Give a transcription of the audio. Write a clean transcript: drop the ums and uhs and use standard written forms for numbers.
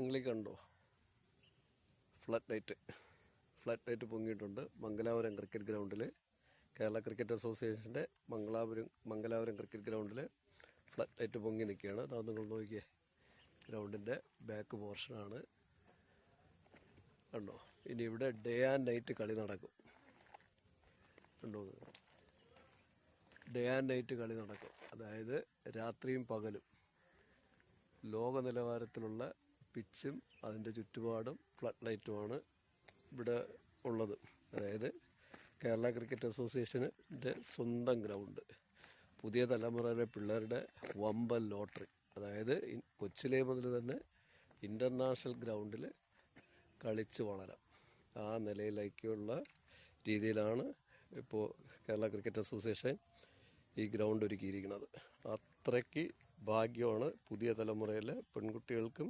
നിങ്ങൾ കണ്ടോ, flood light പൊങ്ങിയിട്ടുണ്ട് Mangalapuram cricket ഗ്രൗണ്ടിൽ. കേരള ക്രിക്കറ്റ് അസോസിയേഷൻ്റെ മംഗലാപുരം ക്രിക്കറ്റ് ഗ്രൗണ്ടിൽ ഫ്ലഡ് ലൈറ്റ് പൊങ്ങി നിൽക്കുകയാണ്. അത് നിങ്ങൾ നോക്കിയേ, ഗ്രൗണ്ടിൻ്റെ ബാക്ക് പോർഷനാണ്. കണ്ടോ, ഇനി ഇവിടെ ഡേ ആൻഡ് നൈറ്റ് കളി നടക്കും. കണ്ടോ, ഡേ ആൻഡ് നൈറ്റ് കളി നടക്കും. അതായത് രാത്രിയും പകലും ലോക നിലവാരത്തിലുള്ള പിച്ചും അതിൻ്റെ ചുറ്റുപാടും ഫ്ലഡ് ലൈറ്റുമാണ് ഇവിടെ ഉള്ളത്. അതായത് കേരള ക്രിക്കറ്റ് അസോസിയേഷൻ്റെ സ്വന്തം ഗ്രൗണ്ട്. പുതിയ തലമുറയിലെ പിള്ളേരുടെ വമ്പൻ ലോട്ടറി. അതായത് കൊച്ചിലെ മുതൽ തന്നെ ഇൻ്റർനാഷണൽ ഗ്രൗണ്ടിൽ കളിച്ച് വളരാം, ആ നിലയിലേക്കുള്ള രീതിയിലാണ് ഇപ്പോൾ കേരള ക്രിക്കറ്റ് അസോസിയേഷൻ ഈ ഗ്രൗണ്ട് ഒരുക്കിയിരിക്കുന്നത്. അത്രയ്ക്ക് ഭാഗ്യമാണ് പുതിയ തലമുറയിലെ പെൺകുട്ടികൾക്കും